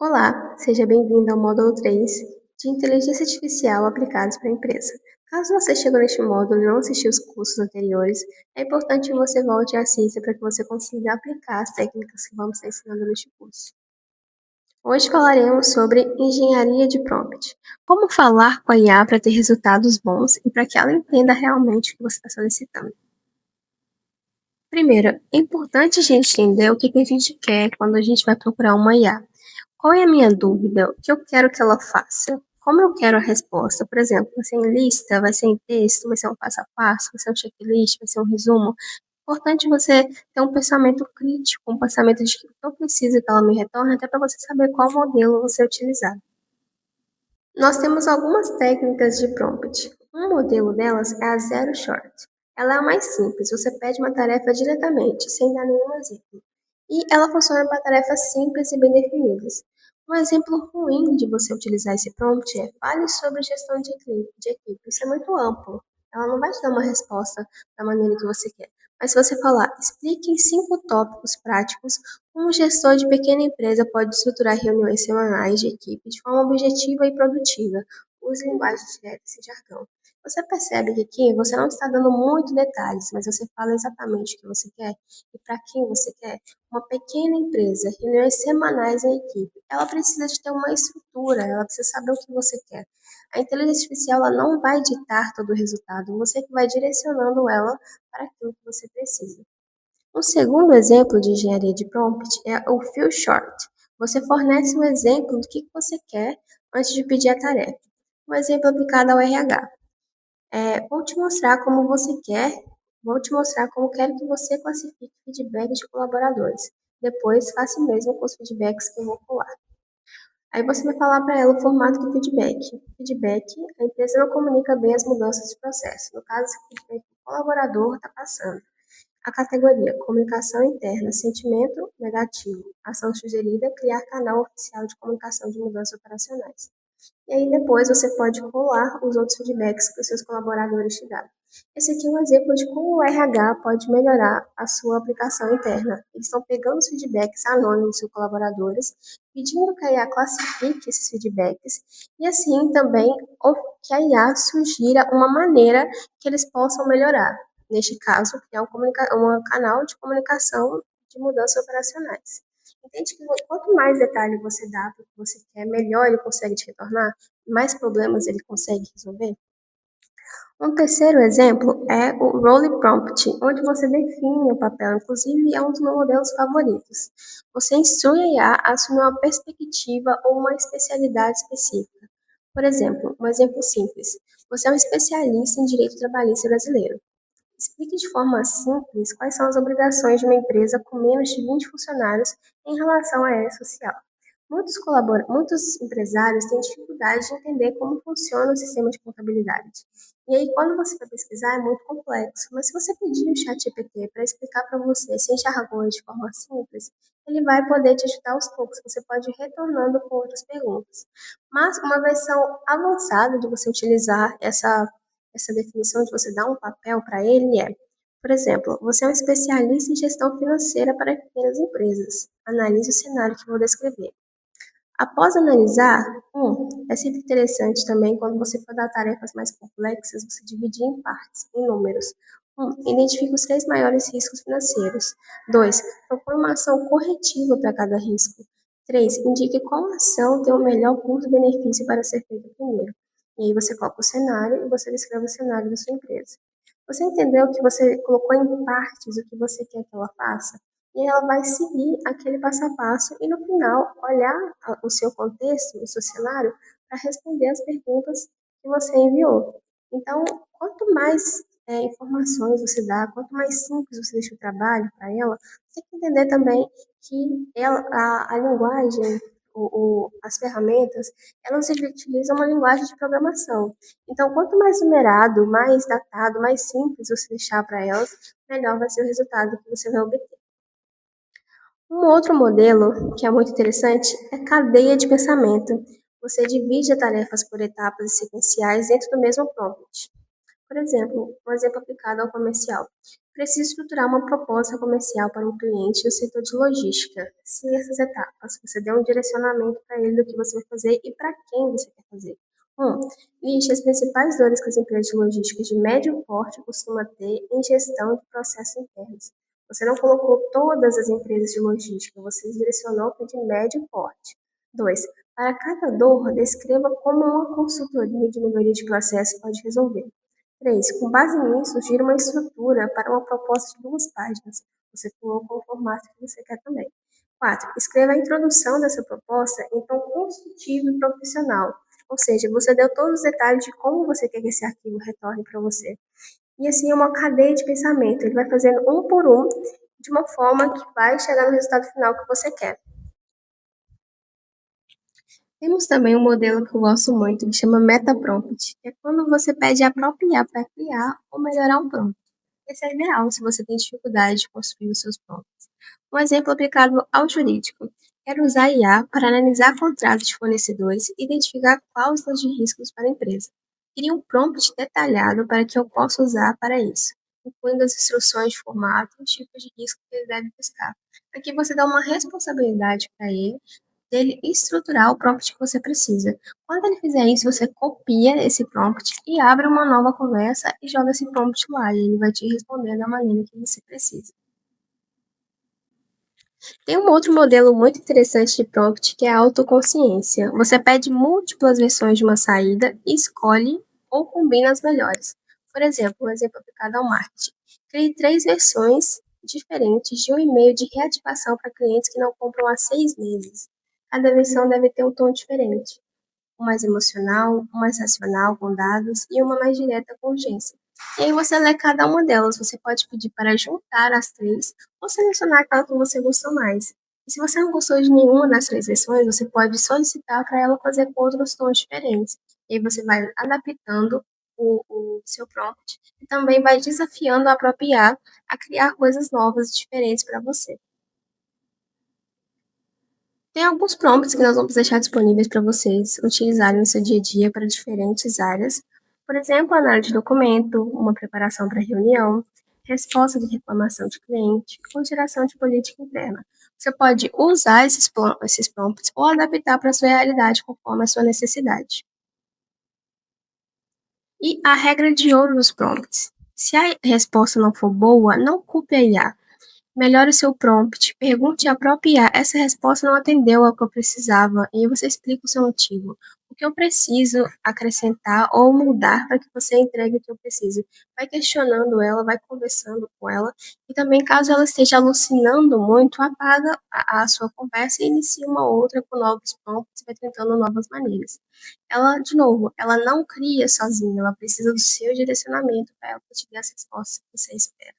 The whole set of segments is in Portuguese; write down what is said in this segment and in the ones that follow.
Olá, seja bem-vindo ao módulo 3 de Inteligência Artificial aplicados para a empresa. Caso você chegou neste módulo e não assistiu os cursos anteriores, é importante que você volte e assista para que você consiga aplicar as técnicas que vamos estar ensinando neste curso. Hoje falaremos sobre engenharia de prompt. Como falar com a IA para ter resultados bons e para que ela entenda realmente o que você está solicitando. Primeiro, é importante a gente entender o que a gente quer quando a gente vai procurar uma IA. Qual é a minha dúvida? O que eu quero que ela faça? Como eu quero a resposta? Por exemplo, vai ser em lista, vai ser em texto, vai ser um passo a passo, vai ser um checklist, vai ser um resumo. É importante você ter um pensamento crítico, um pensamento de que eu preciso que ela me retorne, até para você saber qual modelo você utilizar. Nós temos algumas técnicas de prompt. Um modelo delas é a Zero Short. Ela é a mais simples, você pede uma tarefa diretamente, sem dar nenhum exemplo. E ela funciona para tarefas simples e bem definidas. Um exemplo ruim de você utilizar esse prompt é fale sobre gestão de equipe. Isso é muito amplo. Ela não vai te dar uma resposta da maneira que você quer. Mas se você falar, explique em 5 tópicos práticos como um gestor de pequena empresa pode estruturar reuniões semanais de equipe de forma objetiva e produtiva. Use linguagem direta e jargão. Você percebe que aqui você não está dando muitos detalhes, mas você fala exatamente o que você quer e para quem você quer. Uma pequena empresa, reuniões semanais em equipe, ela precisa de ter uma estrutura, ela precisa saber o que você quer. A inteligência artificial ela não vai ditar todo o resultado, você que vai direcionando ela para aquilo que você precisa. Um segundo exemplo de engenharia de prompt é o Few Short. Você fornece um exemplo do que você quer antes de pedir a tarefa. Um exemplo aplicado ao RH. Vou te mostrar como você quer, vou te mostrar como quero que você classifique feedbacks de colaboradores. Depois, faça o mesmo com os feedbacks que eu vou colar. Aí você vai falar para ela o formato do feedback. Feedback, a empresa não comunica bem as mudanças de processo. No caso, o feedback que o colaborador está passando. A categoria Comunicação Interna, Sentimento Negativo. Ação sugerida, criar canal oficial de comunicação de mudanças operacionais. E aí depois você pode colar os outros feedbacks que os seus colaboradores te dão. Esse aqui é um exemplo de como o RH pode melhorar a sua aplicação interna. Eles estão pegando os feedbacks anônimos dos seus colaboradores, pedindo que a IA classifique esses feedbacks e assim também que a IA sugira uma maneira que eles possam melhorar. Neste caso, criar um canal de comunicação de mudanças operacionais. Entende que quanto mais detalhe você dá para o que você quer, melhor ele consegue te retornar, mais problemas ele consegue resolver. Um terceiro exemplo é o Role Prompt, onde você define o papel, inclusive é um dos meus modelos favoritos. Você instrui a IA a assumir uma perspectiva ou uma especialidade específica. Por exemplo, um exemplo simples. Você é um especialista em direito trabalhista brasileiro. Explique de forma simples quais são as obrigações de uma empresa com menos de 20 funcionários em relação à área social. Muitos empresários têm dificuldade de entender como funciona o sistema de contabilidade. E aí, quando você vai pesquisar, é muito complexo. Mas se você pedir o chat GPT para explicar para você, sem jargões, de forma simples, ele vai poder te ajudar aos poucos. Você pode ir retornando com outras perguntas. Mas uma versão avançada de você utilizar essa definição de você dar um papel para ele é, por exemplo, você é um especialista em gestão financeira para pequenas empresas. Analise o cenário que vou descrever. Após analisar, é sempre interessante também quando você for dar tarefas mais complexas, você dividir em partes, em números. Identifique os 3 maiores riscos financeiros. 2, propõe uma ação corretiva para cada risco. 3, indique qual ação tem o melhor custo-benefício para ser feita primeiro. E aí você coloca o cenário e você descreve o cenário da sua empresa. Você entendeu que você colocou em partes o que você quer que ela faça? E ela vai seguir aquele passo a passo e no final olhar o seu contexto, o seu cenário, para responder as perguntas que você enviou. Então, quanto mais informações você dá, quanto mais simples você deixa o trabalho para ela, você tem que entender também que a linguagem, as ferramentas, elas utilizam uma linguagem de programação. Então, quanto mais numerado, mais datado, mais simples você deixar para elas, melhor vai ser o resultado que você vai obter. Um outro modelo que é muito interessante é cadeia de pensamento. Você divide as tarefas por etapas sequenciais dentro do mesmo prompt. Por exemplo, um exemplo aplicado ao comercial. Precisa estruturar uma proposta comercial para um cliente no setor de logística. Siga essas etapas. Você dê um direcionamento para ele do que você vai fazer e para quem você quer fazer. 1. Liste as principais dores que as empresas de logística de médio porte costumam ter em gestão de processos internos. Você não colocou todas as empresas de logística, você direcionou para de médio porte. 2. Para cada dor, descreva como uma consultoria de melhoria de processo pode resolver. 3. Com base nisso, gira uma estrutura para uma proposta de 2 páginas. Você colocou o formato que você quer também. 4. Escreva a introdução dessa proposta em tom construtivo e profissional. Ou seja, você deu todos os detalhes de como você quer que esse arquivo retorne para você. E assim é uma cadeia de pensamento. Ele vai fazendo um por um, de uma forma que vai chegar no resultado final que você quer. Temos também um modelo que eu gosto muito, que chama MetaPrompt, que é quando você pede a própria IA para criar ou melhorar um prompt. Esse é ideal se você tem dificuldade de construir os seus prompts. Um exemplo aplicado ao jurídico. Quero usar a IA para analisar contratos de fornecedores e identificar cláusulas de riscos para a empresa. Crie um prompt detalhado para que eu possa usar para isso, incluindo as instruções de formato e os tipos de risco que ele deve buscar. Aqui você dá uma responsabilidade para ele dele estruturar o prompt que você precisa. Quando ele fizer isso, você copia esse prompt e abre uma nova conversa e joga esse prompt lá, e ele vai te responder da maneira que você precisa. Tem um outro modelo muito interessante de prompt que é a autoconsciência. Você pede múltiplas versões de uma saída e escolhe ou combina as melhores. Por exemplo, um exemplo aplicado ao marketing. Crie 3 versões diferentes de um e-mail de reativação para clientes que não compram há 6 meses. Cada versão deve ter um tom diferente, um mais emocional, um mais racional com dados e uma mais direta com urgência. E aí você lê cada uma delas, você pode pedir para juntar as 3 ou selecionar aquela que você gostou mais. E se você não gostou de nenhuma das 3 versões, você pode solicitar para ela fazer com outros tons diferentes. E aí você vai adaptando o seu prompt e também vai desafiando a própria IA a criar coisas novas e diferentes para você. Tem alguns prompts que nós vamos deixar disponíveis para vocês utilizarem no seu dia a dia para diferentes áreas. Por exemplo, análise de documento, uma preparação para reunião, resposta de reclamação de cliente ou geração de política interna. Você pode usar esses prompts ou adaptar para a sua realidade conforme a sua necessidade. E a regra de ouro dos prompts. Se a resposta não for boa, não culpe a IA. Melhore o seu prompt, pergunte à própria IA, essa resposta não atendeu ao que eu precisava, e aí você explica o seu motivo. O que eu preciso acrescentar ou mudar para que você entregue o que eu preciso. Vai questionando ela, vai conversando com ela, e também caso ela esteja alucinando muito, apaga a sua conversa e inicia uma outra com novos prompts, vai tentando novas maneiras. Ela, de novo, ela não cria sozinha, ela precisa do seu direcionamento para ela te dar as respostas que você espera.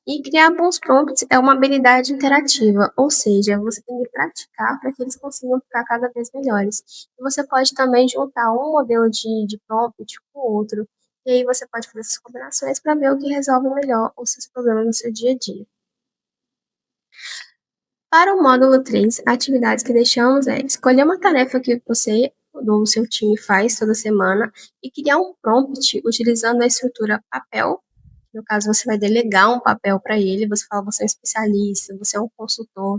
E criar bons prompts é uma habilidade interativa, ou seja, você tem que praticar para que eles consigam ficar cada vez melhores. E você pode também juntar um modelo de prompt com o outro, e aí você pode fazer essas combinações para ver o que resolve melhor os seus problemas no seu dia a dia. Para o módulo 3, atividades que deixamos é escolher uma tarefa que você ou o seu time faz toda semana e criar um prompt utilizando a estrutura papel. No caso, você vai delegar um papel para ele, você fala, você é um especialista, você é um consultor.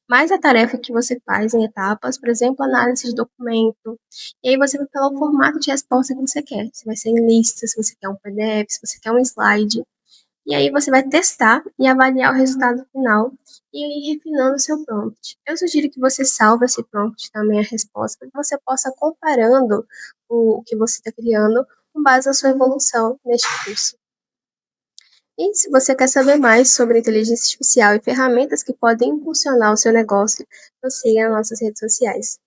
Mais a tarefa que você faz em etapas, por exemplo, análise de documento. E aí você vai falar o formato de resposta que você quer. Se vai ser em lista, se você quer um PDF, se você quer um slide. E aí você vai testar e avaliar o resultado final e ir refinando o seu prompt. Eu sugiro que você salve esse prompt também, a resposta, para que você possa comparando o que você está criando com base na sua evolução neste curso. E se você quer saber mais sobre inteligência artificial e ferramentas que podem impulsionar o seu negócio, nos siga nas nossas redes sociais.